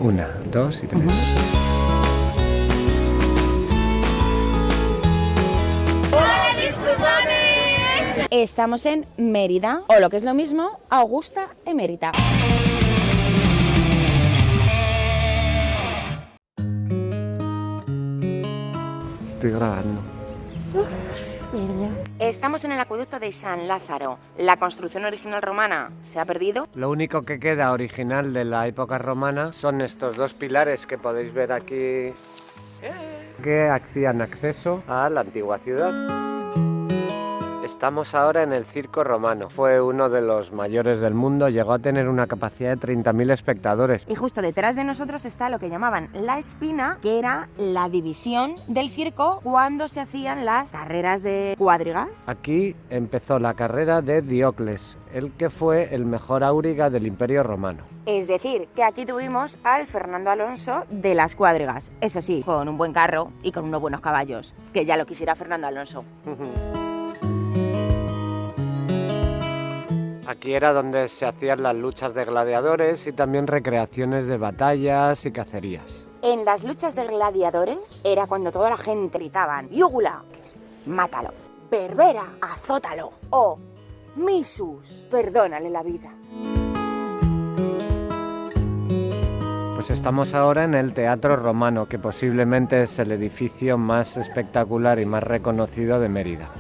1, 2 y 3. Estamos en Mérida, o lo que es lo mismo, Augusta Emérita. Estoy grabando. Estamos en el acueducto de San Lázaro. La construcción original romana se ha perdido. Lo único que queda original de la época romana son estos dos pilares que podéis ver aquí que hacían acceso a la antigua ciudad. Estamos ahora en el Circo Romano. Fue uno de los mayores del mundo, llegó a tener una capacidad de 30.000 espectadores. Y justo detrás de nosotros está lo que llamaban la Espina, que era la división del circo cuando se hacían las carreras de cuadrigas. Aquí empezó la carrera de Diocles, el que fue el mejor auriga del Imperio Romano. Es decir, que aquí tuvimos al Fernando Alonso de las cuadrigas. Eso sí, con un buen carro y con unos buenos caballos, que ya lo quisiera Fernando Alonso. Aquí era donde se hacían las luchas de gladiadores y también recreaciones de batallas y cacerías. En las luchas de gladiadores era cuando toda la gente gritaban Iúgula, que es mátalo, Berbera, azótalo, o Missus, perdónale la vida. Pues estamos ahora en el Teatro Romano, que posiblemente es el edificio más espectacular y más reconocido de Mérida.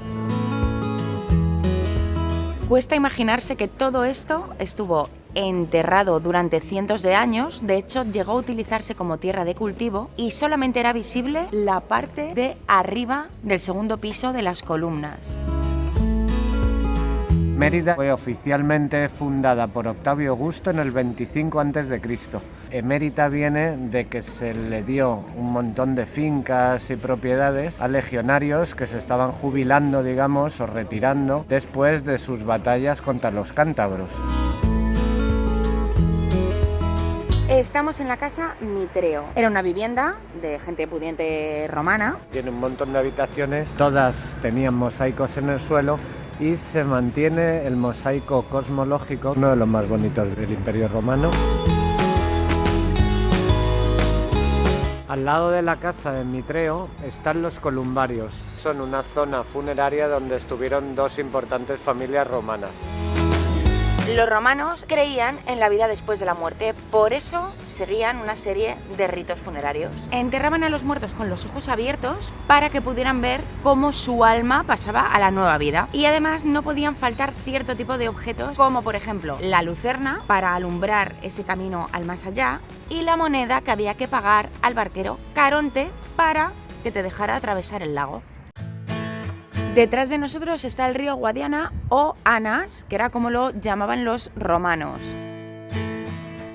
Cuesta imaginarse que todo esto estuvo enterrado durante cientos de años. De hecho, llegó a utilizarse como tierra de cultivo y solamente era visible la parte de arriba del segundo piso de las columnas. Mérida fue oficialmente fundada por Octavio Augusto en el 25 a.C. Emérita viene de que se le dio un montón de fincas y propiedades a legionarios que se estaban jubilando, digamos, o retirando después de sus batallas contra los cántabros. Estamos en la casa Mitreo. Era una vivienda de gente pudiente romana. Tiene un montón de habitaciones, todas tenían mosaicos en el suelo y se mantiene el mosaico cosmológico, uno de los más bonitos del Imperio Romano. Al lado de la casa de Mitreo están los columbarios. Son una zona funeraria donde estuvieron dos importantes familias romanas. Los romanos creían en la vida después de la muerte, por eso seguían una serie de ritos funerarios. Enterraban a los muertos con los ojos abiertos para que pudieran ver cómo su alma pasaba a la nueva vida. Y además no podían faltar cierto tipo de objetos, como por ejemplo la lucerna para alumbrar ese camino al más allá y la moneda que había que pagar al barquero Caronte para que te dejara atravesar el lago. Detrás de nosotros está el río Guadiana o Anas, que era como lo llamaban los romanos.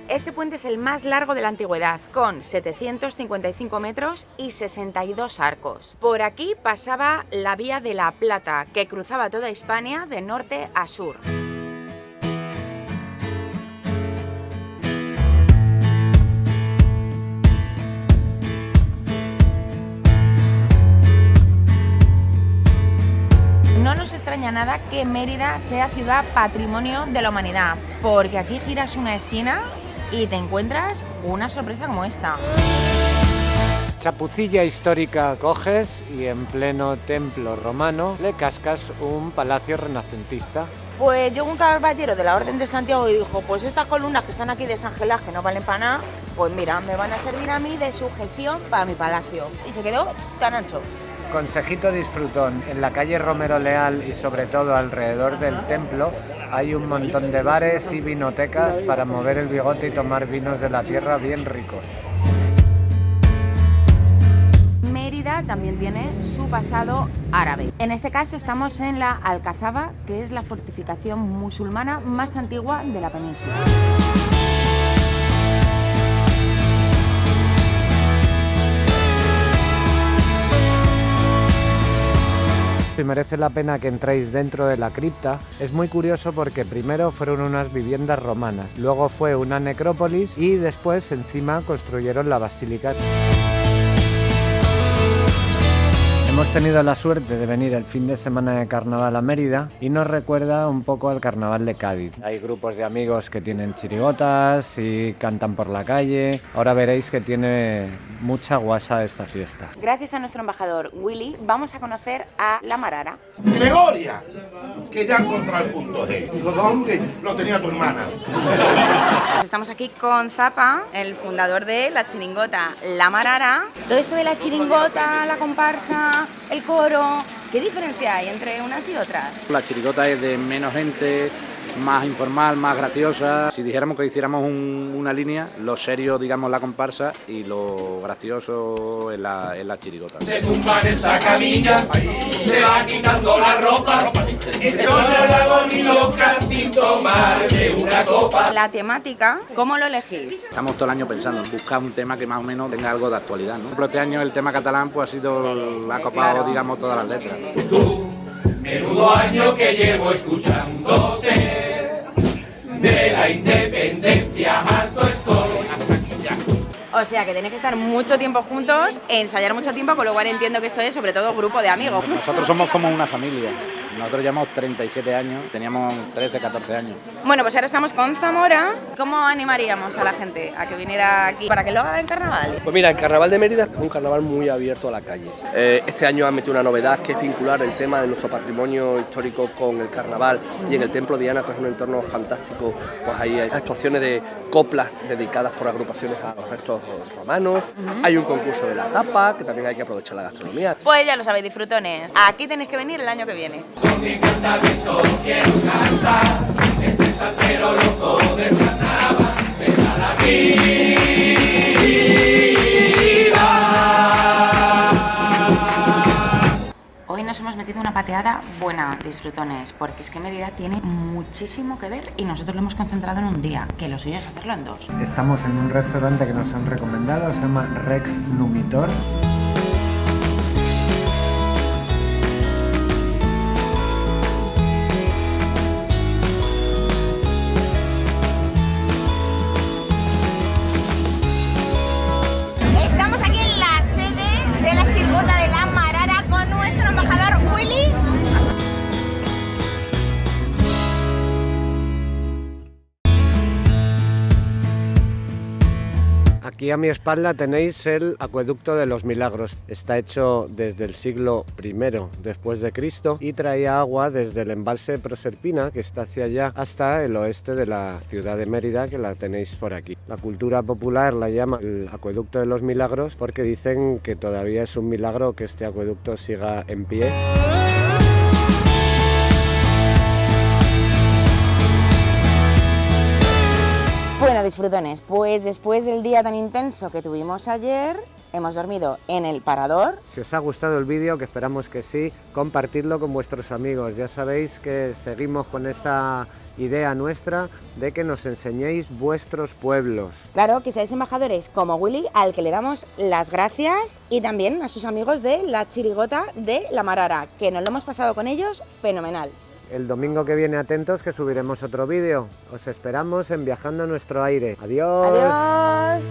Este puente es el más largo de la antigüedad, con 755 metros y 62 arcos. Por aquí pasaba la Vía de la Plata, que cruzaba toda Hispania de norte a sur. No nos extraña nada que Mérida sea ciudad patrimonio de la humanidad, porque aquí giras una esquina y te encuentras una sorpresa como esta. Chapucilla histórica coges y en pleno templo romano le cascas un palacio renacentista. Pues llegó un caballero de la Orden de Santiago y dijo, pues estas columnas que están aquí desangeladas, que no valen para nada, pues mira, me van a servir a mí de sujeción para mi palacio. Y se quedó tan ancho. Consejito disfrutón, en la calle Romero Leal y sobre todo alrededor del templo hay un montón de bares y vinotecas para mover el bigote y tomar vinos de la tierra bien ricos. Mérida también tiene su pasado árabe. En este caso estamos en la Alcazaba, que es la fortificación musulmana más antigua de la península. Si merece la pena que entréis dentro de la cripta, es muy curioso porque primero fueron unas viviendas romanas, luego fue una necrópolis y después encima construyeron la basílica. Hemos tenido la suerte de venir el fin de semana de carnaval a Mérida y nos recuerda un poco al carnaval de Cádiz. Hay grupos de amigos que tienen chirigotas y cantan por la calle. Ahora veréis que tiene mucha guasa esta fiesta. Gracias a nuestro embajador Willy, vamos a conocer a la Marara. Gregoria, que ya encontró el punto G. Digo, ¿dónde? Lo tenía tu hermana. Estamos aquí con Zapa, el fundador de la chiringota La Marara. Todo esto de la chiringota, la comparsa, el coro, ¿qué diferencia hay entre unas y otras? La chirigota es de menos gente, más informal, más graciosa. Si dijéramos que hiciéramos una línea, lo serio, digamos, la comparsa y lo gracioso es la chirigota. Se tumba en esa camilla, se va quitando la ropa. Eso no lo hago ni loca sin tomarme una copa. La temática, ¿cómo lo elegís? Estamos todo el año pensando en buscar un tema que más o menos tenga algo de actualidad, ¿no? Pero este año el tema catalán pues ha sido, ha copado, claro, digamos, todas las letras. Tú, menudo año que llevo escuchándote, de la independencia harto estoy. O sea, que tenéis que estar mucho tiempo juntos, ensayar mucho tiempo, con lo cual entiendo que esto es sobre todo grupo de amigos. Nosotros somos como una familia. Nosotros llevamos 37 años, teníamos 13, 14 años. Bueno, pues ahora estamos con Zamora. ¿Cómo animaríamos a la gente a que viniera aquí para que lo haga en carnaval? Pues mira, el Carnaval de Mérida es un carnaval muy abierto a la calle. Este año han metido una novedad que es vincular el tema de nuestro patrimonio histórico con el carnaval, y en el Templo Diana, que es un entorno fantástico, pues hay actuaciones de coplas dedicadas por agrupaciones a los restos romanos. Hay un concurso de la tapa, que también hay que aprovechar la gastronomía. Pues ya lo sabéis, disfrutones. Aquí tenéis que venir el año que viene. Mi encantamiento quiero cantar, este salsero loco de carnaval, me da la vida. Hoy nos hemos metido una pateada buena, disfrutones, porque es que Mérida tiene muchísimo que ver y nosotros lo hemos concentrado en un día, que lo suyo es hacerlo en dos. Estamos en un restaurante que nos han recomendado, se llama Rex Numitor. Estamos aquí en la sede de la chirigota de La Marara con nuestro embajador Willy. Aquí a mi espalda tenéis el Acueducto de los Milagros. Está hecho desde el siglo I después de Cristo y traía agua desde el embalse de Proserpina, que está hacia allá, hasta el oeste de la ciudad de Mérida, que la tenéis por aquí. La cultura popular la llama el Acueducto de los Milagros porque dicen que todavía es un milagro que este acueducto siga en pie. Bueno, disfrutones, pues después del día tan intenso que tuvimos ayer, hemos dormido en el Parador. Si os ha gustado el vídeo, que esperamos que sí, compartidlo con vuestros amigos. Ya sabéis que seguimos con esa idea nuestra de que nos enseñéis vuestros pueblos. Claro, que seáis embajadores como Willy, al que le damos las gracias, y también a sus amigos de la chirigota de La Marara, que nos lo hemos pasado con ellos fenomenal. El domingo que viene atentos, que subiremos otro vídeo. Os esperamos en Viajando a Nuestro Aire. ¡Adiós! ¡Adiós!